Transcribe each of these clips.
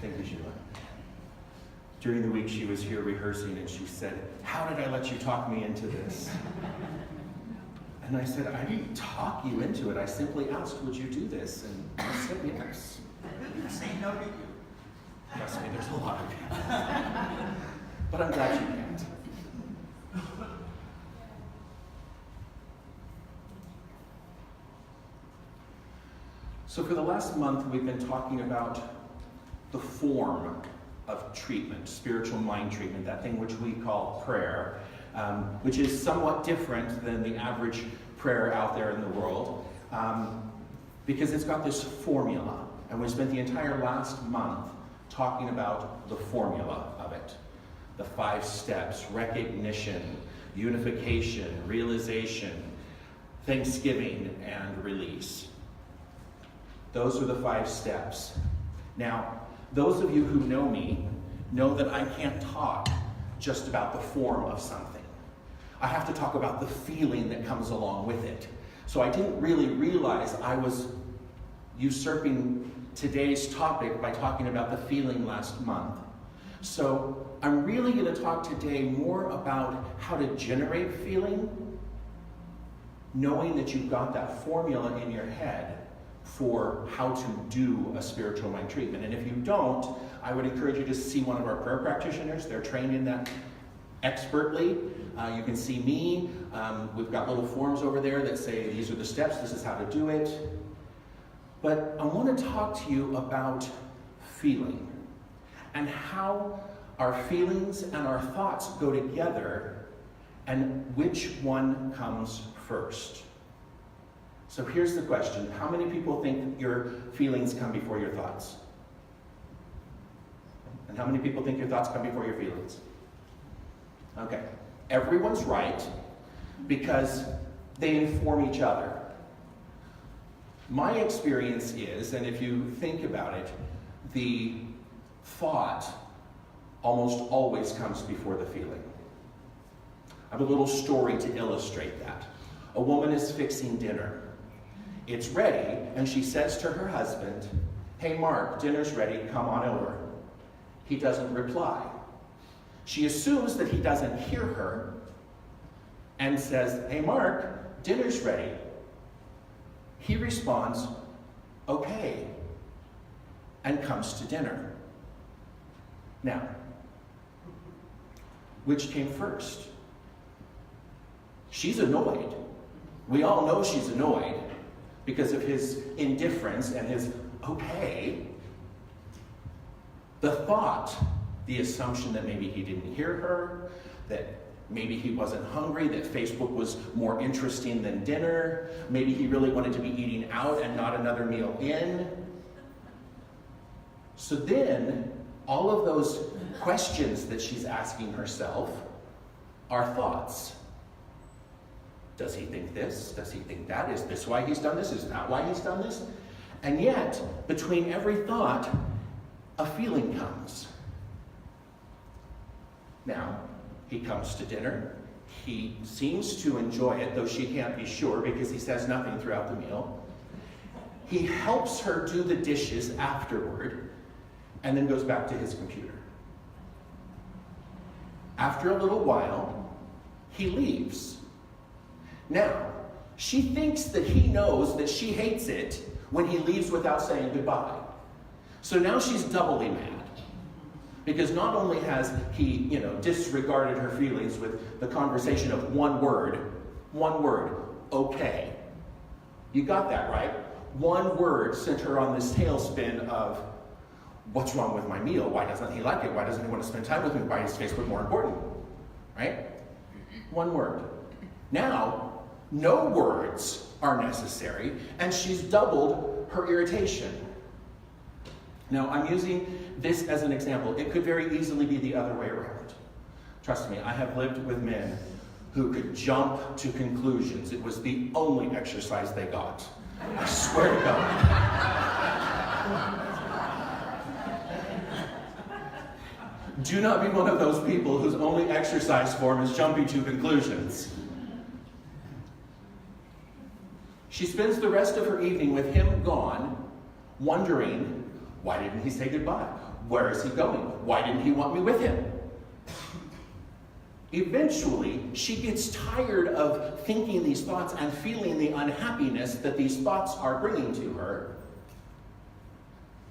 Thank you, Sheila. During the week, she was here rehearsing, and she said, "How did I let you talk me into this?" And I said, "I didn't talk you into it. I simply asked, would you do this?" And I said, yes. You didn't say no, did you? Trust me, there's a lot of you. But I'm glad you can't. So for the last month, we've been talking about the form of treatment, spiritual mind treatment, that thing which we call prayer, which is somewhat different than the average prayer out there in the world, because it's got this formula. And we spent the entire last month talking about the formula of it. The 5 steps: recognition, unification, realization, thanksgiving, and release. Those are the 5 steps. Now, those of you who know me know that I can't talk just about the form of something. I have to talk about the feeling that comes along with it. So I didn't really realize I was usurping today's topic by talking about the feeling last month. So I'm really going to talk today more about how to generate feeling, knowing that you've got that formula in your head for how to do a spiritual mind treatment. And if you don't, I would encourage you to see one of our prayer practitioners. They're trained in that expertly. You can see me. We've got little forms over there that say these are the steps, this is how to do it. But I want to talk to you about feeling and how our feelings and our thoughts go together and which one comes first. So here's the question. How many people think your feelings come before your thoughts? And how many people think your thoughts come before your feelings? Okay. Everyone's right because they inform each other. My experience is, and if you think about it, the thought almost always comes before the feeling. I have a little story to illustrate that. A woman is fixing dinner. It's ready, and she says to her husband, "Hey Mark, dinner's ready, come on over." He doesn't reply. She assumes that he doesn't hear her and says, "Hey Mark, dinner's ready." He responds, "Okay," and comes to dinner. Now, which came first? She's annoyed. We all know she's annoyed because of his indifference and his okay. The thought, the assumption that maybe he didn't hear her, that maybe he wasn't hungry, that Facebook was more interesting than dinner, maybe he really wanted to be eating out and not another meal in. So then, all of those questions that she's asking herself are thoughts. Does he think this? Does he think that? Is this why he's done this? Is that why he's done this? And yet, between every thought, a feeling comes. Now, he comes to dinner. He seems to enjoy it, though she can't be sure because he says nothing throughout the meal. He helps her do the dishes afterward and then goes back to his computer. After a little while, he leaves. Now, she thinks that he knows that she hates it when he leaves without saying goodbye. So now she's doubly mad. Because not only has he, disregarded her feelings with the conversation of one word, okay. You got that, right? One word sent her on this tailspin of, what's wrong with my meal? Why doesn't he like it? Why doesn't he want to spend time with me? Why is Facebook more important? Right? One word. Now, no words are necessary, and she's doubled her irritation. Now, I'm using this as an example. It could very easily be the other way around. Trust me, I have lived with men who could jump to conclusions. It was the only exercise they got. I swear to God. Do not be one of those people whose only exercise form is jumping to conclusions. She spends the rest of her evening with him gone, wondering, why didn't he say goodbye? Where is he going? Why didn't he want me with him? Eventually, she gets tired of thinking these thoughts and feeling the unhappiness that these thoughts are bringing to her,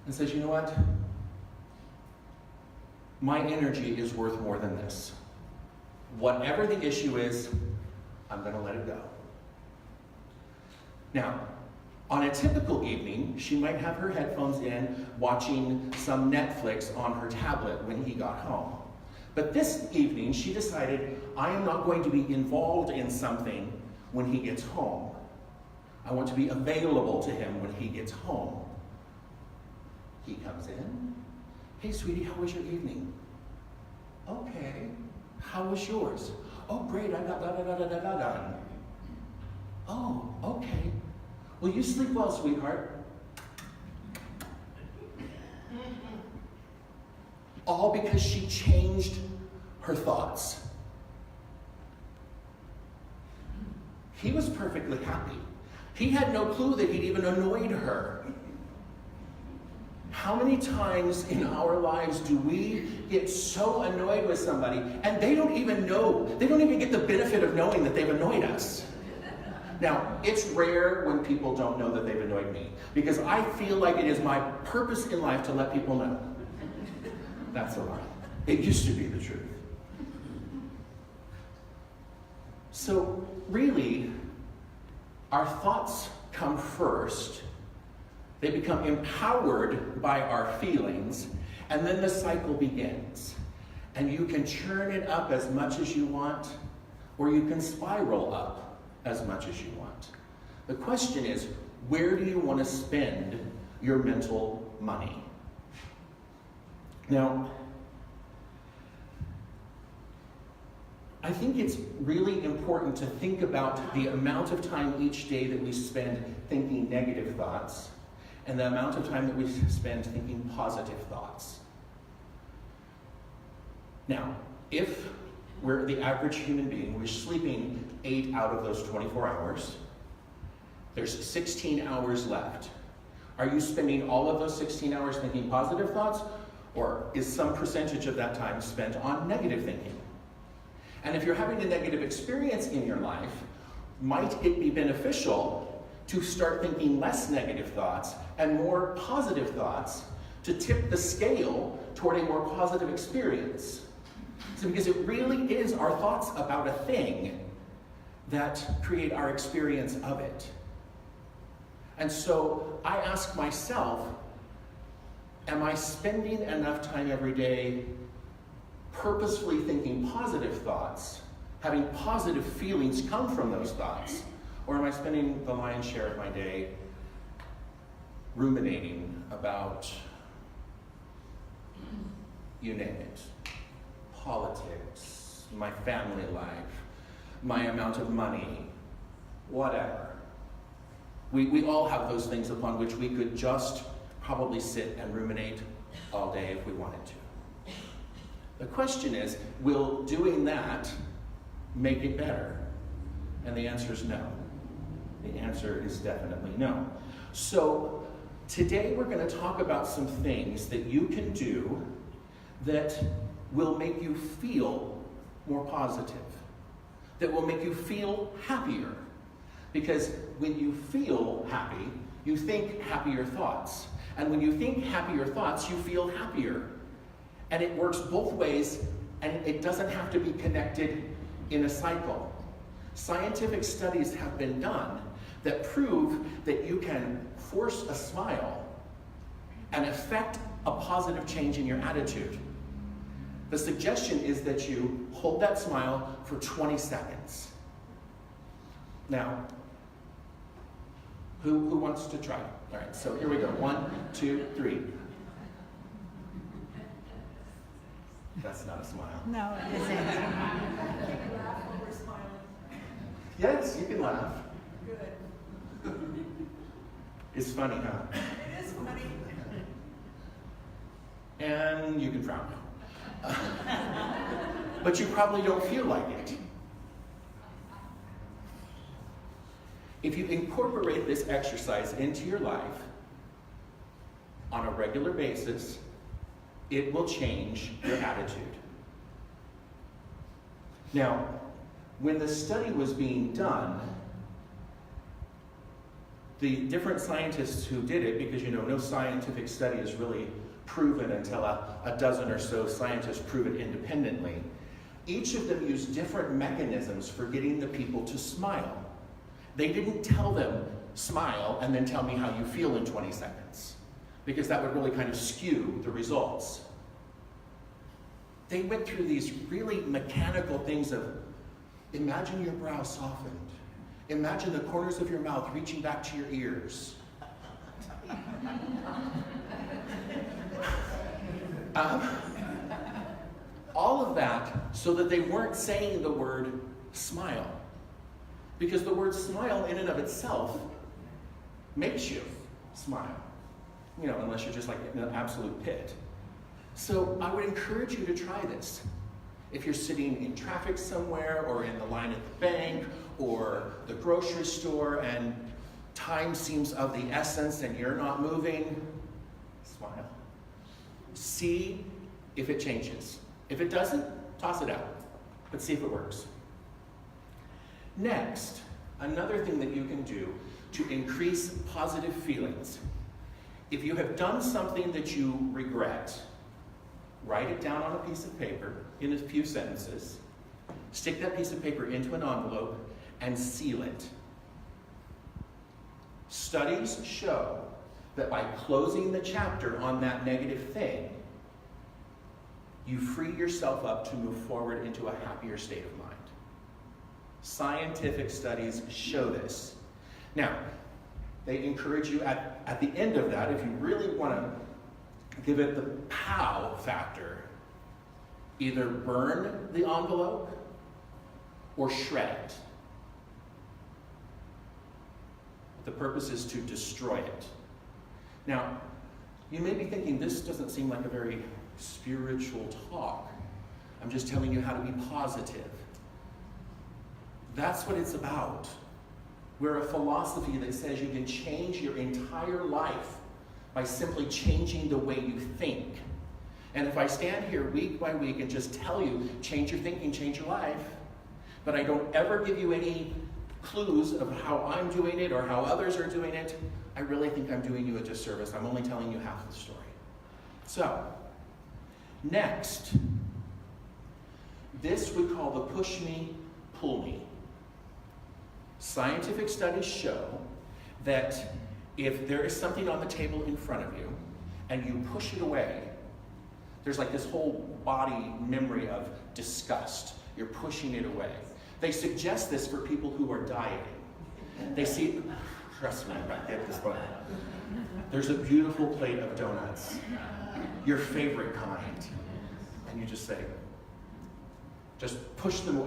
and says, you know what? My energy is worth more than this. Whatever the issue is, I'm going to let it go. Now, on a typical evening, she might have her headphones in, watching some Netflix on her tablet when he got home. But this evening, she decided, I am not going to be involved in something when he gets home. I want to be available to him when he gets home. He comes in. Hey, sweetie, how was your evening? Okay. How was yours? Oh, great, I got da-da-da-da-da-da done. Oh, okay. Will you sleep well, sweetheart? All because she changed her thoughts. He was perfectly happy. He had no clue that he'd even annoyed her. How many times in our lives do we get so annoyed with somebody and they don't even know, they don't even get the benefit of knowing that they've annoyed us? Now, it's rare when people don't know that they've annoyed me, because I feel like it is my purpose in life to let people know. That's a lie. It used to be the truth. So, really, our thoughts come first. They become empowered by our feelings, and then the cycle begins. And you can churn it up as much as you want, or you can spiral up as much as you want. The question is, where do you want to spend your mental money? Now, I think it's really important to think about the amount of time each day that we spend thinking negative thoughts and the amount of time that we spend thinking positive thoughts. Now, if we're the average human being, we're sleeping 8 out of those 24 hours, there's 16 hours left. Are you spending all of those 16 hours thinking positive thoughts, or is some percentage of that time spent on negative thinking? And if you're having a negative experience in your life, might it be beneficial to start thinking less negative thoughts and more positive thoughts to tip the scale toward a more positive experience? So because it really is our thoughts about a thing that create our experience of it. And so I ask myself, am I spending enough time every day purposefully thinking positive thoughts, having positive feelings come from those thoughts? Or am I spending the lion's share of my day ruminating about, you name it, politics, my family life, my amount of money, whatever. We all have those things upon which we could just probably sit and ruminate all day if we wanted to. The question is, will doing that make it better? And the answer is no. The answer is definitely no. So today we're going to talk about some things that you can do that will make you feel more positive, that will make you feel happier. Because when you feel happy, you think happier thoughts. And when you think happier thoughts, you feel happier. And it works both ways, and it doesn't have to be connected in a cycle. Scientific studies have been done that prove that you can force a smile and affect a positive change in your attitude. The suggestion is that you hold that smile for 20 seconds. Now, who wants to try? All right, so here we go. 1, 2, 3. That's not a smile. No, it isn't. Can you laugh when we're smiling? Yes, you can laugh. Good. It's funny, huh? It is funny. And you can frown. But you probably don't feel like it. If you incorporate this exercise into your life, on a regular basis, it will change your attitude. Now, when the study was being done, the different scientists who did it, because no scientific study is really proven until a dozen or so scientists prove it independently, each of them used different mechanisms for getting the people to smile. They didn't tell them, smile, and then tell me how you feel in 20 seconds, because that would really kind of skew the results. They went through these really mechanical things of, imagine your brow softened. Imagine the corners of your mouth reaching back to your ears. All of that so that they weren't saying the word smile. Because the word smile in and of itself makes you smile. Unless you're just like in an absolute pit. So I would encourage you to try this. If you're sitting in traffic somewhere, or in the line at the bank, or the grocery store, and time seems of the essence and you're not moving, smile. See if it changes. If it doesn't, toss it out, but see if it works. Next, another thing that you can do to increase positive feelings. If you have done something that you regret, write it down on a piece of paper in a few sentences, stick that piece of paper into an envelope, and seal it. Studies show that by closing the chapter on that negative thing, you free yourself up to move forward into a happier state of mind. Scientific studies show this. Now, they encourage you at the end of that, if you really want to give it the pow factor, either burn the envelope or shred it. The purpose is to destroy it. Now, you may be thinking, this doesn't seem like a very spiritual talk. I'm just telling you how to be positive. That's what it's about. We're a philosophy that says you can change your entire life by simply changing the way you think. And if I stand here week by week and just tell you, change your thinking, change your life, but I don't ever give you any clues of how I'm doing it or how others are doing it, I really think I'm doing you a disservice. I'm only telling you half the story. So, next, this we call the push me, pull me. Scientific studies show that if there is something on the table in front of you and you push it away, there's like this whole body memory of disgust. You're pushing it away. They suggest this for people who are dieting. They see, trust me, I get this one. There's a beautiful plate of donuts, your favorite kind, and you just say, just push them,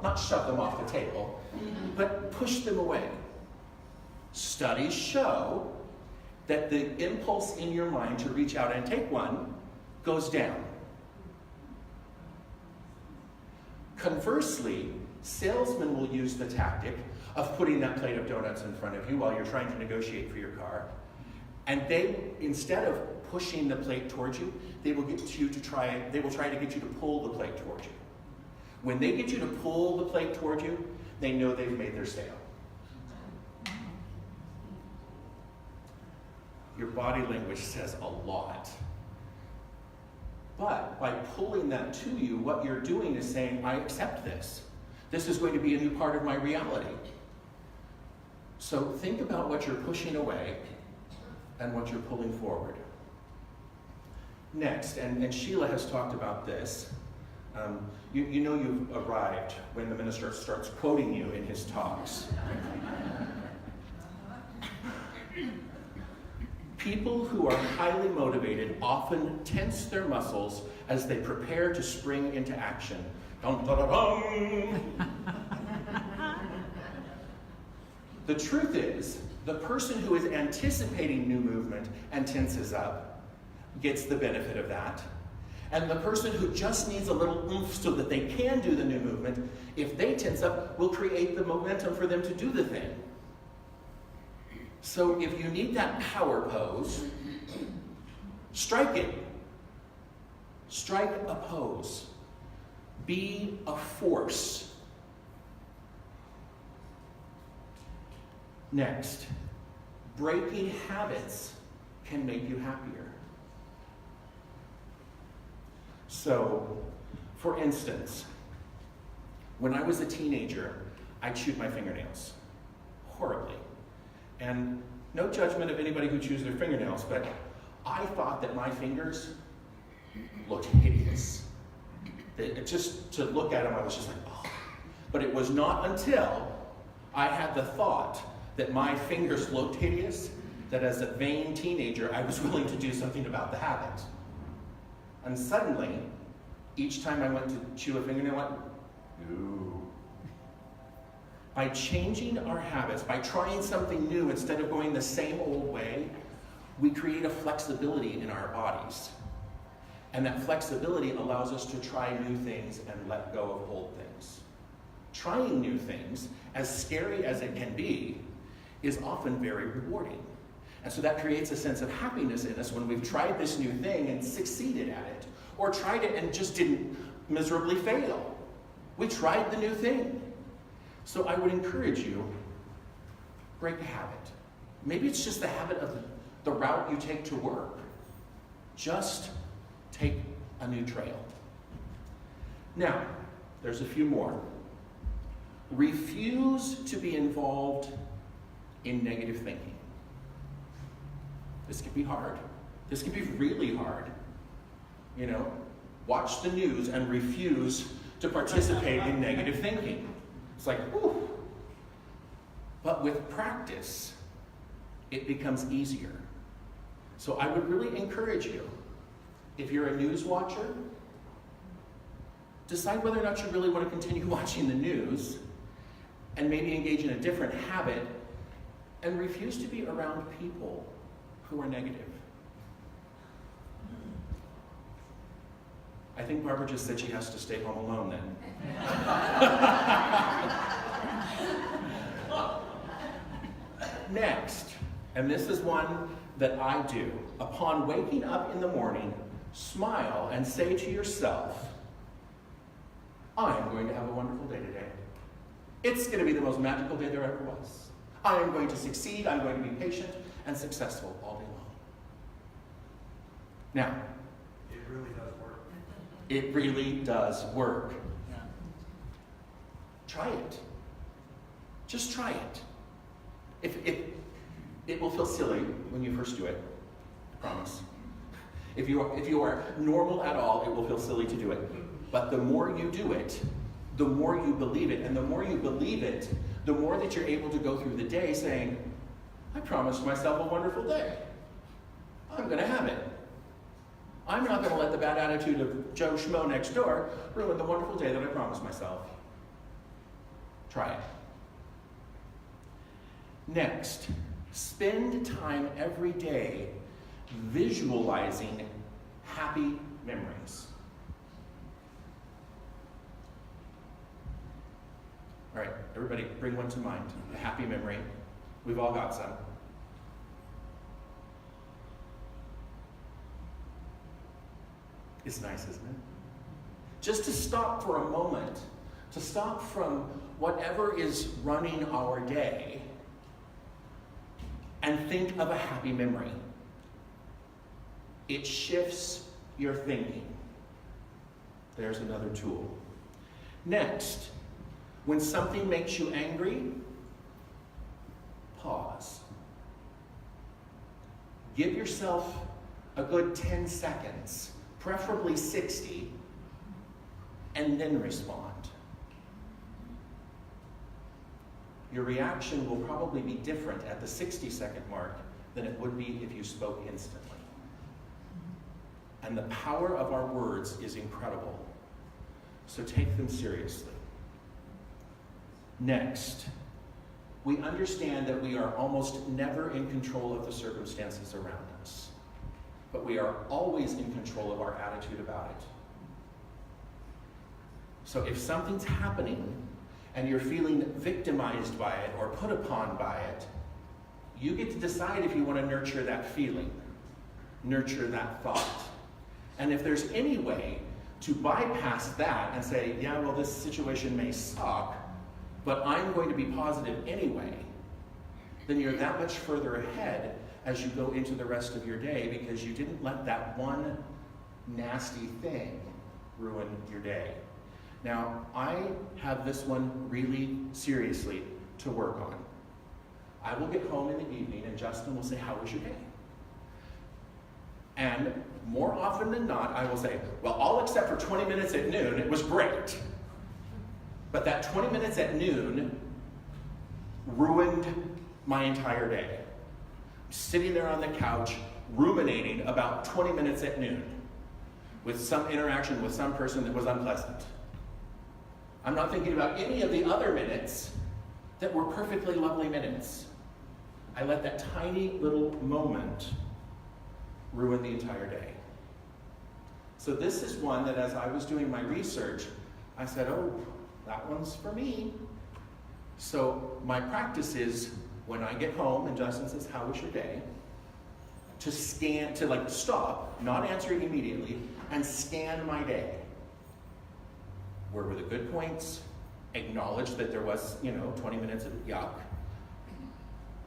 not shove them off the table, but push them away. Studies show that the impulse in your mind to reach out and take one goes down. Conversely, salesmen will use the tactic of putting that plate of donuts in front of you while you're trying to negotiate for your car. And they, instead of pushing the plate towards you, they will try to get you to pull the plate towards you. When they get you to pull the plate toward you, they know they've made their sale. Your body language says a lot. But by pulling that to you, what you're doing is saying, I accept this. This is going to be a new part of my reality. So think about what you're pushing away and what you're pulling forward. Next, and Sheila has talked about this, you know you've arrived when the minister starts quoting you in his talks. People who are highly motivated often tense their muscles as they prepare to spring into action. Dum, da, da, dum. The truth is, the person who is anticipating new movement and tenses up gets the benefit of that. And the person who just needs a little oomph so that they can do the new movement, if they tense up, will create the momentum for them to do the thing. So if you need that power pose, Strike it. Strike a pose. Be a force. Next, breaking habits can make you happier. So, for instance, when I was a teenager, I chewed my fingernails horribly. And no judgment of anybody who chews their fingernails, but I thought that my fingers looked hideous. Just to look at them, I was just like, oh. But it was not until I had the thought that my fingers looked hideous that as a vain teenager, I was willing to do something about the habit. And suddenly, each time I went to chew a fingernail, I went, no. By changing our habits, by trying something new instead of going the same old way, we create a flexibility in our bodies. And that flexibility allows us to try new things and let go of old things. Trying new things, as scary as it can be, is often very rewarding. And so that creates a sense of happiness in us when we've tried this new thing and succeeded at it, or tried it and just didn't miserably fail. We tried the new thing. So I would encourage you, break a habit. Maybe it's just the habit of the route you take to work. Just take a new trail. Now, there's a few more. Refuse to be involved in negative thinking. This can be hard. This can be really hard. You know, watch the news and refuse to participate in negative thinking. It's like, whew. But with practice, it becomes easier. So I would really encourage you, if you're a news watcher, decide whether or not you really want to continue watching the news and maybe engage in a different habit and refuse to be around people who are negative. I think Barbara just said she has to stay home alone then. Next, and this is one that I do. Upon waking up in the morning, smile and say to yourself, I am going to have a wonderful day today. It's going to be the most magical day there ever was. I am going to succeed, I'm going to be patient and successful all day long. Now, it really does work. It really does work. Yeah. Try it. Just try it. If it will feel silly when you first do it, I promise. If you are normal at all, it will feel silly to do it. But the more you do it, the more you believe it. And the more you believe it, the more that you're able to go through the day saying, I promised myself a wonderful day. I'm going to have it. I'm not going to let the bad attitude of Joe Schmo next door ruin the wonderful day that I promised myself. Try it. Next, spend time every day visualizing happy memories. All right, everybody, bring one to mind. A happy memory. We've all got some. It's nice, isn't it? Just to stop for a moment, to stop from whatever is running our day and think of a happy memory. It shifts your thinking. There's another tool. Next, when something makes you angry, pause. Give yourself a good 10 seconds, preferably 60, and then respond. Your reaction will probably be different at the 60-second mark than it would be if you spoke instantly. And the power of our words is incredible. So take them seriously. Next, we understand that we are almost never in control of the circumstances around us, but we are always in control of our attitude about it. So if something's happening and you're feeling victimized by it or put upon by it, you get to decide if you want to nurture that feeling. nurture that thought. And if there's any way to bypass that and say, yeah, well, this situation may suck, but I'm going to be positive anyway, then you're that much further ahead as you go into the rest of your day because you didn't let that one nasty thing ruin your day. Now, I have this one really seriously to work on. I will get home in the evening and Justin will say, how was your day? And more often than not, I will say, well, all except for 20 minutes at noon, it was great. But that 20 minutes at noon ruined my entire day. Sitting there on the couch, ruminating about 20 minutes at noon with some interaction with some person that was unpleasant. I'm not thinking about any of the other minutes that were perfectly lovely minutes. I let that tiny little moment ruin the entire day. So this is one that as I was doing my research, I said, oh, that one's for me. So my practice is when I get home and Justin says, how was your day? To stop, not answering immediately, and scan my day. Where were the good points? Acknowledge that there was, 20 minutes of yuck.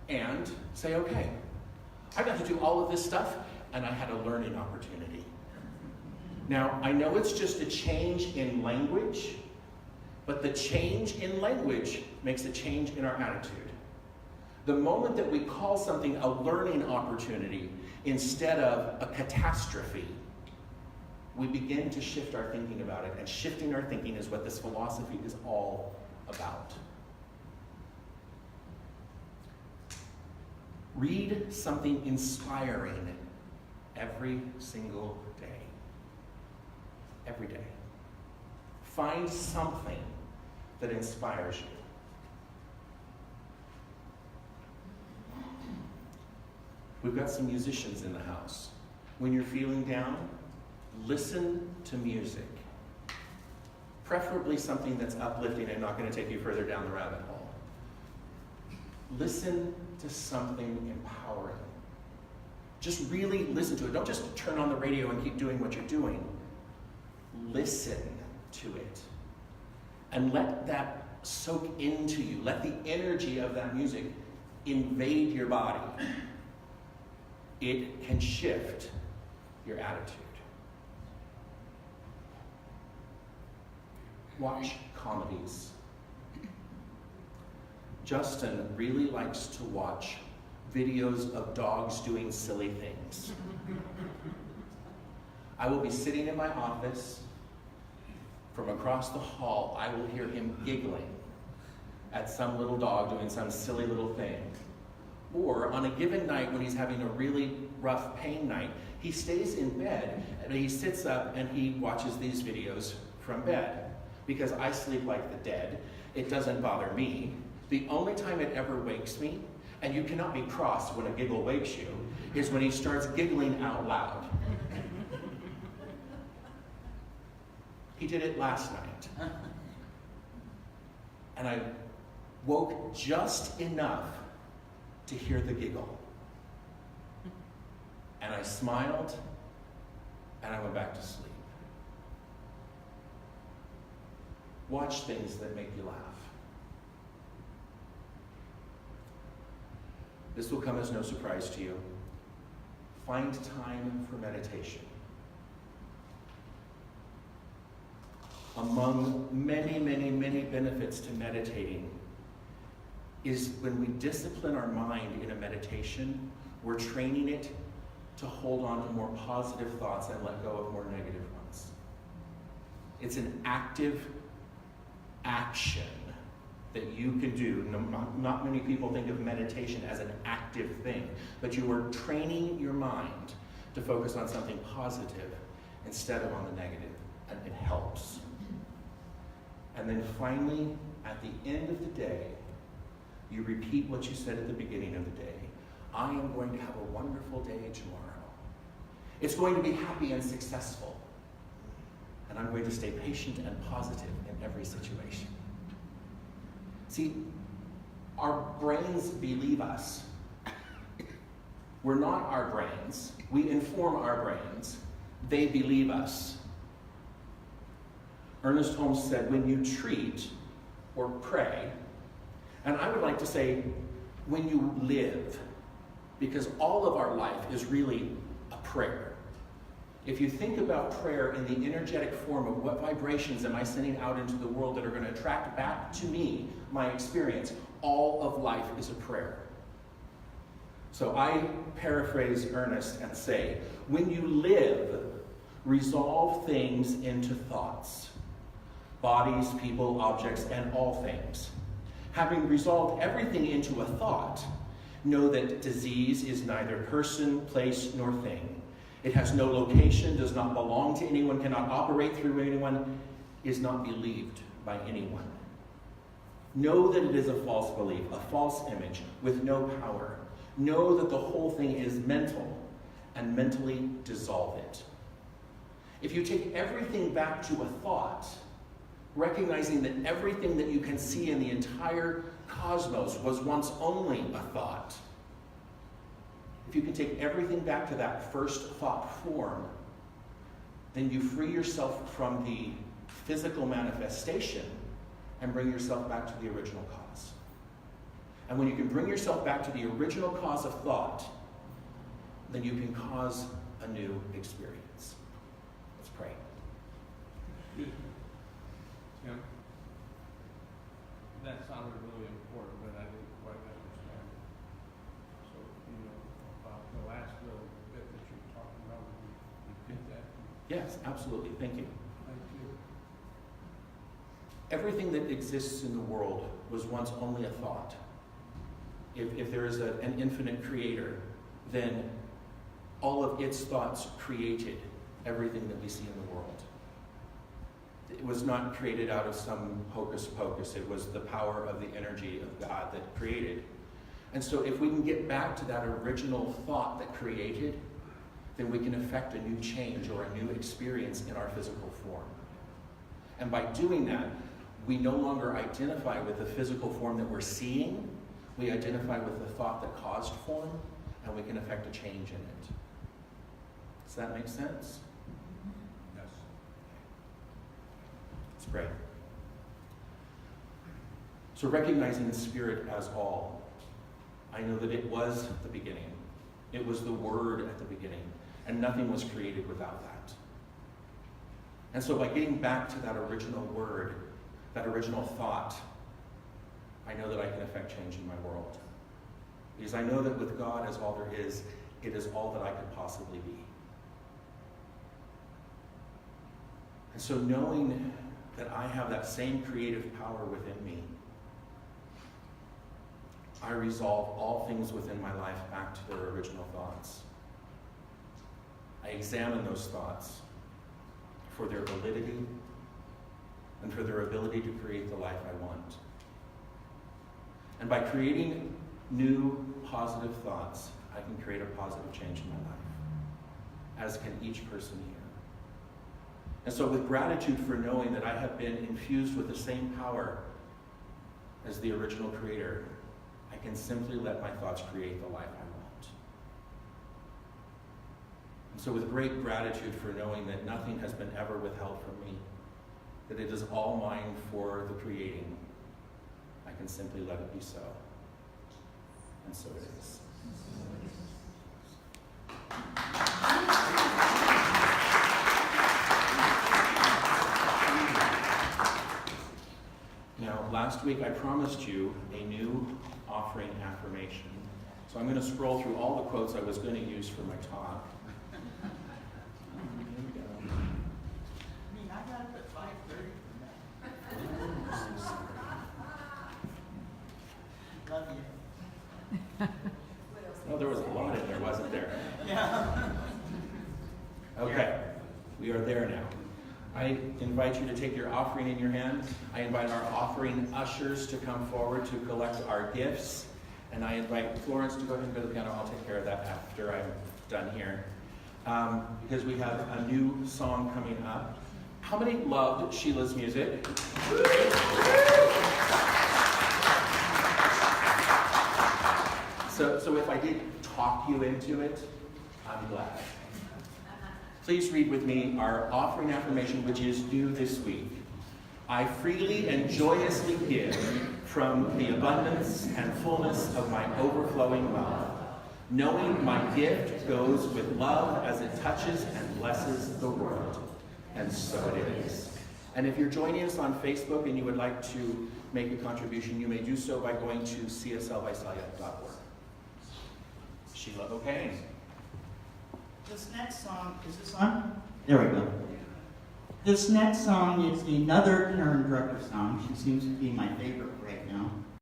And say, okay, I got to do all of this stuff, and I had a learning opportunity. Now, I know it's just a change in language, but the change in language makes a change in our attitude. The moment that we call something a learning opportunity instead of a catastrophe, we begin to shift our thinking about it, and shifting our thinking is what this philosophy is all about. Read something inspiring every single day. Every day. Find something that inspires you. We've got some musicians in the house. When you're feeling down, listen to music. Preferably something that's uplifting and not going to take you further down the rabbit hole. Listen to something empowering. Just really listen to it. Don't just turn on the radio and keep doing what you're doing. Listen to it. And let that soak into you. Let the energy of that music invade your body. It can shift your attitude. Watch comedies. Justin really likes to watch videos of dogs doing silly things. I will be sitting in my office. From across the hall, I will hear him giggling at some little dog doing some silly little thing. Or on a given night when he's having a really rough pain night, he stays in bed and he sits up and he watches these videos from bed. Because I sleep like the dead, it doesn't bother me. The only time it ever wakes me, and you cannot be cross when a giggle wakes you, is when he starts giggling out loud. He did it last night. And I woke just enough to hear the giggle. And I smiled, and I went back to sleep. Watch things that make you laugh. This will come as no surprise to you. Find time for meditation. Among many, many, many benefits to meditating is when we discipline our mind in a meditation, we're training it to hold on to more positive thoughts and let go of more negative ones. It's an active action that you can do. Not many people think of meditation as an active thing, but you are training your mind to focus on something positive instead of on the negative, and it helps. And then finally, at the end of the day, you repeat what you said at the beginning of the day. I am going to have a wonderful day tomorrow. It's going to be happy and successful. And I'm going to stay patient and positive in every situation. See, our brains believe us. We're not our brains. We inform our brains. They believe us. Ernest Holmes said, when you treat or pray, and I would like to say, when you live, because all of our life is really a prayer. If you think about prayer in the energetic form of what vibrations am I sending out into the world that are going to attract back to me my experience, all of life is a prayer. So I paraphrase Ernest and say, when you live, resolve things into thoughts. Bodies, people, objects, and all things. Having resolved everything into a thought, know that disease is neither person, place, nor thing. It has no location, does not belong to anyone, cannot operate through anyone, is not believed by anyone. Know that it is a false belief, a false image, with no power. Know that the whole thing is mental, and mentally dissolve it. If you take everything back to a thought, recognizing that everything that you can see in the entire cosmos was once only a thought, if you can take everything back to that first thought form, then you free yourself from the physical manifestation and bring yourself back to the original cause. And when you can bring yourself back to the original cause of thought, then you can cause a new experience. Let's pray. Tim, that sounded really important, but I didn't quite understand it. So, about the last little bit that you were talking about, would you repeat that? Yes, absolutely. Thank you. Thank you. Everything that exists in the world was once only a thought. If there is an infinite creator, then all of its thoughts created everything that we see in the world. It was not created out of some hocus pocus. It was the power of the energy of God that created. And so if we can get back to that original thought that created, then we can effect a new change or a new experience in our physical form. And by doing that, we no longer identify with the physical form that we're seeing. We identify with the thought that caused form, and we can effect a change in it. Does that make sense? Yes. Let's pray. So recognizing the Spirit as all, I know that it was the beginning. It was the Word at the beginning, and nothing was created without that. And so by getting back to that original word, that original thought, I know that I can effect change in my world. Because I know that with God as all there is, it is all that I could possibly be. And so knowing that I have that same creative power within me, I resolve all things within my life back to their original thoughts. I examine those thoughts for their validity and for their ability to create the life I want. And by creating new positive thoughts, I can create a positive change in my life, as can each person here. And so with gratitude for knowing that I have been infused with the same power as the original creator, I can simply let my thoughts create the life I want. And so with great gratitude for knowing that nothing has been ever withheld from me, that it is all mine for the creating, I can simply let it be so. And so it is. Now, last week I promised you a new offering affirmation. So I'm going to scroll through all the quotes I was going to use for my talk. Here we go. I mean, I got up at 5:30 for that. Love you. Oh, there was a lot in there, wasn't there? Yeah. Okay, we are there now. I invite you to take your offering in your hand. I invite our offering ushers to come forward to collect our gifts. And I invite Florence to go ahead and go to the piano. I'll take care of that after I'm done here. Because we have a new song coming up. How many loved Sheila's music? So So if I did talk you into it, I'm glad. Please read with me our offering affirmation, which is due this week. I freely and joyously give from the abundance and fullness of my overflowing wealth, knowing my gift goes with love as it touches and blesses the world. And so it is. And if you're joining us on Facebook and you would like to make a contribution, you may do so by going to cslvisalia.org. Sheila O'Kane. This next song, is this on? There we go. This next song is another Karen Drucker song. She seems to be my favorite right now.